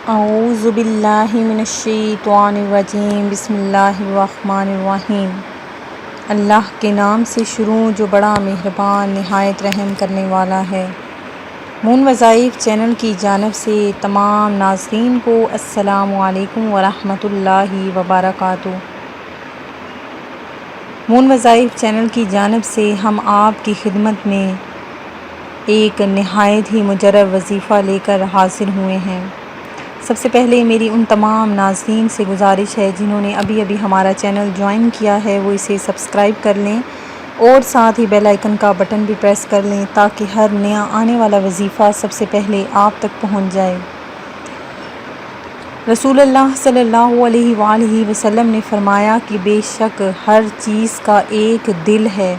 اعوذ باللہ من الشیطان الرجیم بسم اللہ الرحمن الرحیم۔ اللہ کے نام سے شروع جو بڑا مہربان نہایت رحم کرنے والا ہے۔ مون وظائف چینل کی جانب سے تمام ناظرین کو السلام علیکم ورحمۃ اللہ وبرکاتہ۔ مون وظائف چینل کی جانب سے ہم آپ کی خدمت میں ایک نہایت ہی مجرب وظیفہ لے کر حاضر ہوئے ہیں۔ سب سے پہلے میری ان تمام ناظرین سے گزارش ہے جنہوں نے ابھی ہمارا چینل جوائن کیا ہے وہ اسے سبسکرائب کر لیں اور ساتھ ہی بیل آئیکن کا بٹن بھی پریس کر لیں تاکہ ہر نیا آنے والا وظیفہ سب سے پہلے آپ تک پہنچ جائے۔ رسول اللہ صلی اللہ علیہ وآلہ وسلم نے فرمایا کہ بے شک ہر چیز کا ایک دل ہے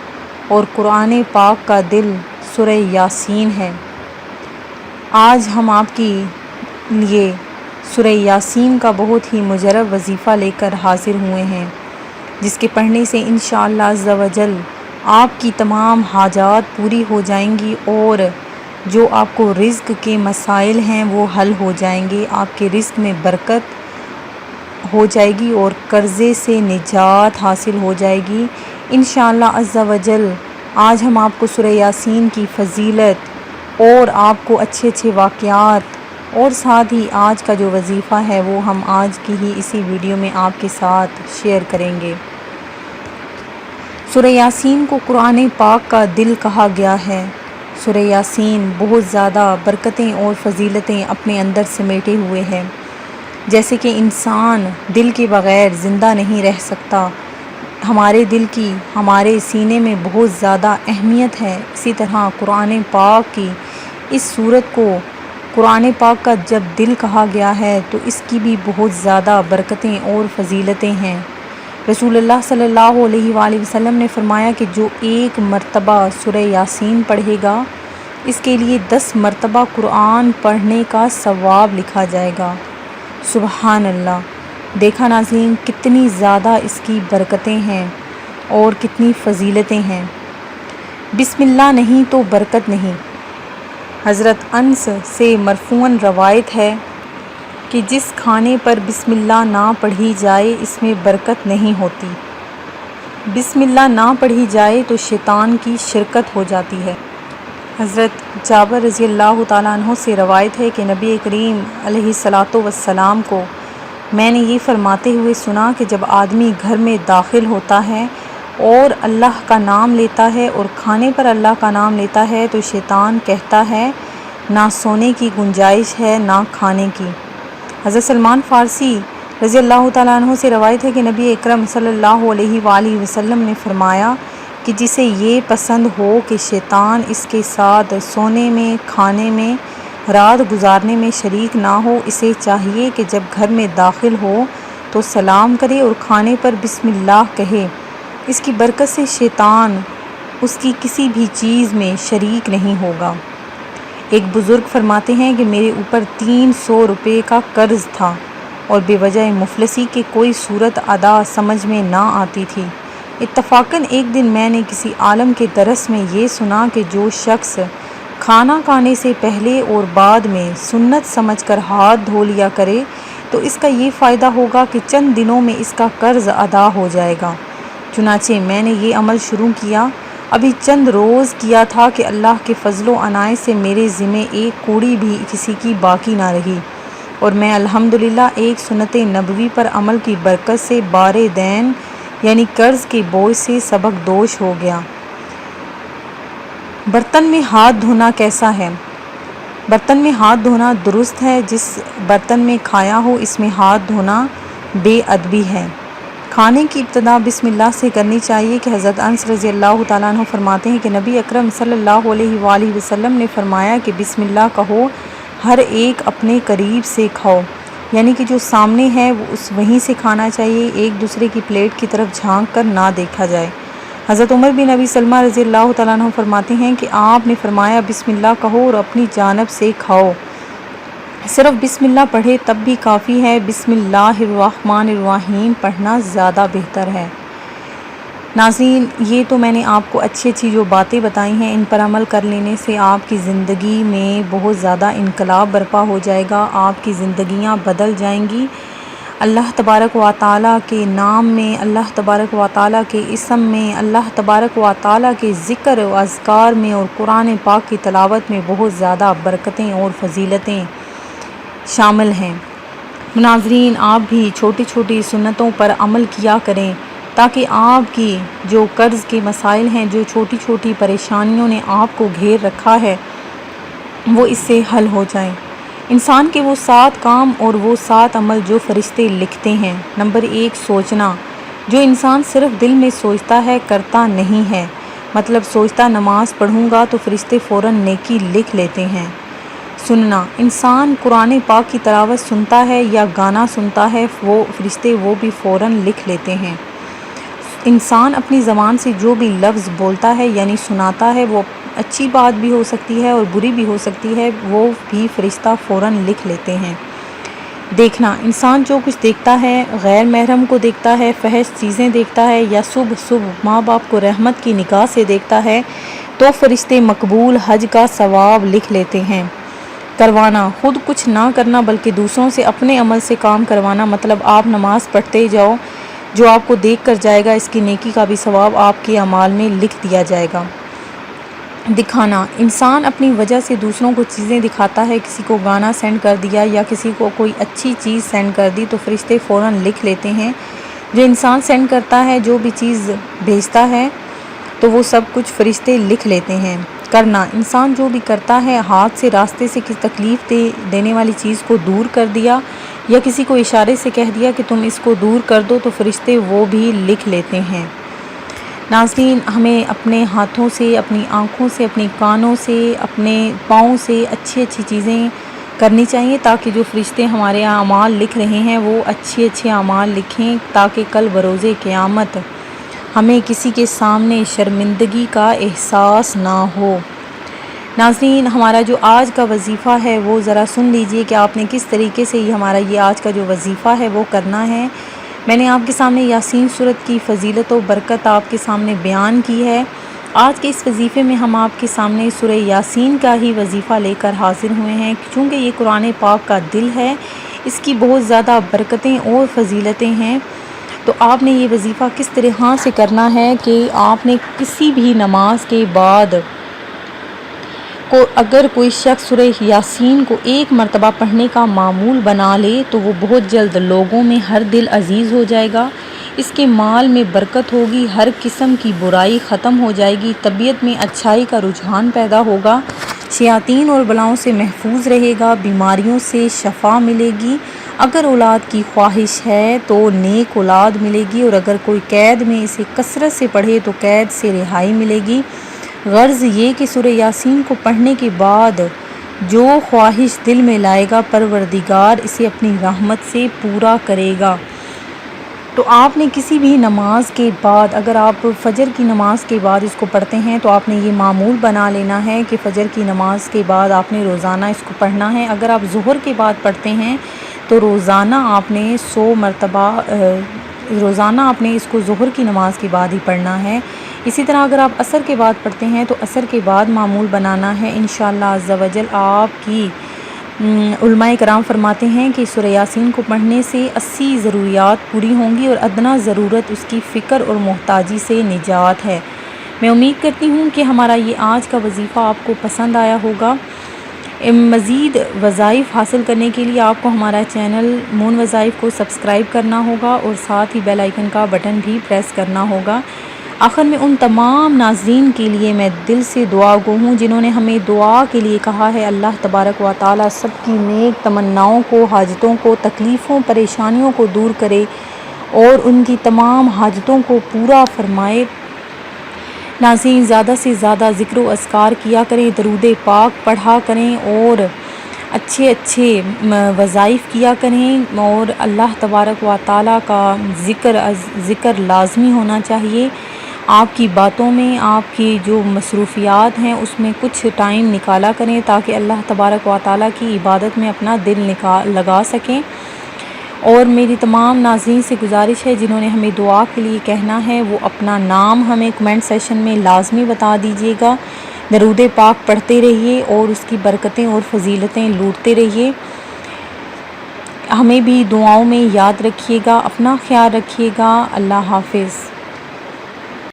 اور قرآن پاک کا دل سورہ یاسین ہے۔ آج ہم آپ کے لیے سورہ یاسین کا بہت ہی مجرب وظیفہ لے کر حاضر ہوئے ہیں، جس کے پڑھنے سے انشاءاللہ عز و جل آپ کی تمام حاجات پوری ہو جائیں گی اور جو آپ کو رزق کے مسائل ہیں وہ حل ہو جائیں گے، آپ کے رزق میں برکت ہو جائے گی اور قرضے سے نجات حاصل ہو جائے گی انشاءاللہ عز و جل۔ آج ہم آپ کو سورہ یاسین کی فضیلت اور آپ کو اچھے واقعات اور ساتھ ہی آج کا جو وظیفہ ہے وہ ہم آج کی ہی اسی ویڈیو میں آپ کے ساتھ شیئر کریں گے۔ سورہ یاسین کو قرآن پاک کا دل کہا گیا ہے۔ سورہ یاسین بہت زیادہ برکتیں اور فضیلتیں اپنے اندر سمیٹے ہوئے ہے۔ جیسے کہ انسان دل کے بغیر زندہ نہیں رہ سکتا، ہمارے دل کی ہمارے سینے میں بہت زیادہ اہمیت ہے، اسی طرح قرآن پاک کی اس سورت کو قرآن پاک کا جب دل کہا گیا ہے تو اس کی بھی بہت زیادہ برکتیں اور فضیلتیں ہیں۔ رسول اللہ صلی اللہ علیہ وآلہ وسلم نے فرمایا کہ جو ایک مرتبہ سورہ یاسین پڑھے گا اس کے لیے 10 مرتبہ قرآن پڑھنے کا ثواب لکھا جائے گا۔ سبحان اللہ! دیکھا ناظرین کتنی زیادہ اس کی برکتیں ہیں اور کتنی فضیلتیں ہیں۔ بسم اللہ نہیں تو برکت نہیں۔ حضرت انس سے مرفوعاً روایت ہے کہ جس کھانے پر بسم اللہ نہ پڑھی جائے اس میں برکت نہیں ہوتی۔ بسم اللہ نہ پڑھی جائے تو شیطان کی شرکت ہو جاتی ہے۔ حضرت جابر رضی اللہ تعالیٰ عنہ سے روایت ہے کہ نبی کریم علیہ الصلاۃ والسلام کو میں نے یہ فرماتے ہوئے سنا کہ جب آدمی گھر میں داخل ہوتا ہے اور اللہ کا نام لیتا ہے اور کھانے پر اللہ کا نام لیتا ہے تو شیطان کہتا ہے نہ سونے کی گنجائش ہے نہ کھانے کی۔ حضرت سلمان فارسی رضی اللہ تعالیٰ عنہ سے روایت ہے کہ نبی اکرم صلی اللہ علیہ وآلہ وسلم نے فرمایا کہ جسے یہ پسند ہو کہ شیطان اس کے ساتھ سونے میں، کھانے میں، رات گزارنے میں شریک نہ ہو، اسے چاہیے کہ جب گھر میں داخل ہو تو سلام کرے اور کھانے پر بسم اللہ کہے۔ اس کی برکت سے شیطان اس کی کسی بھی چیز میں شریک نہیں ہوگا۔ ایک بزرگ فرماتے ہیں کہ میرے اوپر 300 روپے کا قرض تھا اور بے وجہ مفلسی کے کوئی صورت ادا سمجھ میں نہ آتی تھی۔ اتفاقاً ایک دن میں نے کسی عالم کے درس میں یہ سنا کہ جو شخص کھانا کھانے سے پہلے اور بعد میں سنت سمجھ کر ہاتھ دھو لیا کرے تو اس کا یہ فائدہ ہوگا کہ چند دنوں میں اس کا قرض ادا ہو جائے گا۔ چنانچہ میں نے یہ عمل شروع کیا، ابھی چند روز کیا تھا کہ اللہ کے فضل و عنایت سے میرے ذمے ایک کوڑی بھی کسی کی باقی نہ رہی اور میں الحمدللہ ایک سنت نبوی پر عمل کی برکت سے بار دین یعنی قرض کے بوجھ سے سبق دوش ہو گیا۔ برتن میں ہاتھ دھونا کیسا ہے؟ برتن میں ہاتھ دھونا درست ہے، جس برتن میں کھایا ہو اس میں ہاتھ دھونا بے ادبی ہے۔ کھانے کی ابتدا بسم اللہ سے کرنی چاہیے کہ حضرت انس رضی اللہ تعالیٰ عنہ فرماتے ہیں کہ نبی اکرم صلی اللہ علیہ وآلہ وسلم نے فرمایا کہ بسم اللہ کہو، ہر ایک اپنے قریب سے کھاؤ، یعنی کہ جو سامنے ہے وہیں سے کھانا چاہیے، ایک دوسرے کی پلیٹ کی طرف جھانک کر نہ دیکھا جائے۔ حضرت عمر بن ابی سلمہ رضی اللہ تعالیٰ عنہ فرماتے ہیں کہ آپ نے فرمایا بسم اللہ کہو اور اپنی جانب سے کھاؤ، صرف بسم اللہ پڑھے تب بھی کافی ہے، بسم اللہ الرحمن الرحیم پڑھنا زیادہ بہتر ہے۔ ناظرین، یہ تو میں نے آپ کو اچھی اچھی جو باتیں بتائی ہیں، ان پر عمل کر لینے سے آپ کی زندگی میں بہت زیادہ انقلاب برپا ہو جائے گا، آپ کی زندگیاں بدل جائیں گی۔ اللہ تبارک و تعالیٰ کے نام میں، اللہ تبارک و تعالیٰ کے اسم میں، اللہ تبارک و تعالیٰ کے ذکر و اذکار میں اور قرآن پاک کی تلاوت میں بہت زیادہ برکتیں اور فضیلتیں شامل ہیں۔ ناظرین، آپ بھی چھوٹی چھوٹی سنتوں پر عمل کیا کریں تاکہ آپ کی جو قرض کے مسائل ہیں، جو چھوٹی چھوٹی پریشانیوں نے آپ کو گھیر رکھا ہے، وہ اس سے حل ہو جائیں۔ انسان کے وہ 7 کام اور وہ 7 عمل جو فرشتے لکھتے ہیں۔ نمبر 1، سوچنا۔ جو انسان صرف دل میں سوچتا ہے، کرتا نہیں ہے، مطلب سوچتا نماز پڑھوں گا تو فرشتے فوراً نیکی لکھ لیتے ہیں۔ سننا، انسان قرآن پاک کی تلاوت سنتا ہے یا گانا سنتا ہے، وہ فرشتے وہ بھی فوراً لکھ لیتے ہیں۔ انسان اپنی زبان سے جو بھی لفظ بولتا ہے یعنی سناتا ہے، وہ اچھی بات بھی ہو سکتی ہے اور بری بھی ہو سکتی ہے، وہ بھی فرشتہ فوراً لکھ لیتے ہیں۔ دیکھنا، انسان جو کچھ دیکھتا ہے، غیر محرم کو دیکھتا ہے، فحش چیزیں دیکھتا ہے یا صبح ماں باپ کو رحمت کی نگاہ سے دیکھتا ہے تو فرشتے مقبول حج کا ثواب لکھ لیتے ہیں۔ کروانا، خود کچھ نہ کرنا بلکہ دوسروں سے اپنے عمل سے کام کروانا، مطلب آپ نماز پڑھتے جاؤ، جو آپ کو دیکھ کر جائے گا اس کی نیکی کا بھی ثواب آپ کے اعمال میں لکھ دیا جائے گا۔ دکھانا، انسان اپنی وجہ سے دوسروں کو چیزیں دکھاتا ہے، کسی کو گانا سینڈ کر دیا یا کسی کو کوئی اچھی چیز سینڈ کر دی تو فرشتے فوراً لکھ لیتے ہیں۔ جو انسان سینڈ کرتا ہے، جو بھی چیز بھیجتا ہے تو وہ سب کچھ فرشتے لکھ لیتے ہیں۔ کرنا، انسان جو بھی کرتا ہے، ہاتھ سے راستے سے کسی تکلیف دینے والی چیز کو دور کر دیا یا کسی کو اشارے سے کہہ دیا کہ تم اس کو دور کر دو تو فرشتے وہ بھی لکھ لیتے ہیں۔ ناظرین، ہمیں اپنے ہاتھوں سے، اپنی آنکھوں سے، اپنے کانوں سے، اپنے پاؤں سے اچھی اچھی چیزیں کرنی چاہیے تاکہ جو فرشتے ہمارے اعمال لکھ رہے ہیں وہ اچھے اچھے اعمال لکھیں، تاکہ کل بروز قیامت ہمیں کسی کے سامنے شرمندگی کا احساس نہ ہو۔ ناظرین، ہمارا جو آج کا وظیفہ ہے وہ ذرا سن لیجئے کہ آپ نے کس طریقے سے ہمارا یہ آج کا جو وظیفہ ہے وہ کرنا ہے۔ میں نے آپ کے سامنے یاسین سورت کی فضیلت و برکت آپ کے سامنے بیان کی ہے۔ آج کے اس وظیفے میں ہم آپ کے سامنے سورہ یاسین کا ہی وظیفہ لے کر حاضر ہوئے ہیں، چونکہ یہ قرآن پاک کا دل ہے، اس کی بہت زیادہ برکتیں اور فضیلتیں ہیں۔ تو آپ نے یہ وظیفہ کس طرح سے کرنا ہے کہ آپ نے کسی بھی نماز کے بعد اگر کوئی شخص سورہ یاسین کو 1 مرتبہ پڑھنے کا معمول بنا لے تو وہ بہت جلد لوگوں میں ہر دل عزیز ہو جائے گا، اس کے مال میں برکت ہوگی، ہر قسم کی برائی ختم ہو جائے گی، طبیعت میں اچھائی کا رجحان پیدا ہوگا، شیاطین اور بلاؤں سے محفوظ رہے گا، بیماریوں سے شفا ملے گی، اگر اولاد کی خواہش ہے تو نیک اولاد ملے گی، اور اگر کوئی قید میں اسے کثرت سے پڑھے تو قید سے رہائی ملے گی۔ غرض یہ کہ سورہ یاسین کو پڑھنے کے بعد جو خواہش دل میں لائے گا، پروردگار اسے اپنی رحمت سے پورا کرے گا۔ تو آپ نے کسی بھی نماز کے بعد، اگر آپ فجر کی نماز کے بعد اس کو پڑھتے ہیں تو آپ نے یہ معمول بنا لینا ہے کہ فجر کی نماز کے بعد آپ نے روزانہ اس کو پڑھنا ہے۔ اگر آپ ظہر کے بعد پڑھتے ہیں تو روزانہ آپ نے 100 مرتبہ روزانہ آپ نے اس کو ظہر کی نماز کے بعد ہی پڑھنا ہے۔ اسی طرح اگر آپ عصر کے بعد پڑھتے ہیں تو عصر کے بعد معمول بنانا ہے۔ انشاءاللہ عز و جل آپ کی علماء کرام فرماتے ہیں کہ سورہ یاسین کو پڑھنے سے 80 ضروریات پوری ہوں گی اور ادنیٰ ضرورت اس کی فقر اور محتاجی سے نجات ہے۔ میں امید کرتی ہوں کہ ہمارا یہ آج کا وظیفہ آپ کو پسند آیا ہوگا۔ مزید وظائف حاصل کرنے کے لیے آپ کو ہمارا چینل مون وظائف کو سبسکرائب کرنا ہوگا اور ساتھ ہی بیل آئیکن کا بٹن بھی پریس کرنا ہوگا۔ آخر میں ان تمام ناظرین کے لیے میں دل سے دعا گو ہوں جنہوں نے ہمیں دعا کے لیے کہا ہے، اللہ تبارک و تعالیٰ سب کی نیک تمناؤں کو، حاجتوں کو، تکلیفوں، پریشانیوں کو دور کرے اور ان کی تمام حاجتوں کو پورا فرمائے۔ ناظرین، زیادہ سے زیادہ ذکر و اذکار کیا کریں، درود پاک پڑھا کریں اور اچھے اچھے وظائف کیا کریں، اور اللہ تبارک و تعالیٰ کا ذکر لازمی ہونا چاہیے۔ آپ کی باتوں میں، آپ کی جو مصروفیات ہیں اس میں کچھ ٹائم نکالا کریں تاکہ اللہ تبارک و تعالیٰ کی عبادت میں اپنا دل لگا سکیں۔ اور میری تمام ناظرین سے گزارش ہے جنہوں نے ہمیں دعا کے لیے کہنا ہے وہ اپنا نام ہمیں کمنٹ سیشن میں لازمی بتا دیجیے گا۔ درود پاک پڑھتے رہیے اور اس کی برکتیں اور فضیلتیں لوٹتے رہیے۔ ہمیں بھی دعاؤں میں یاد رکھیے گا، اپنا خیال رکھیے گا۔ اللہ حافظ۔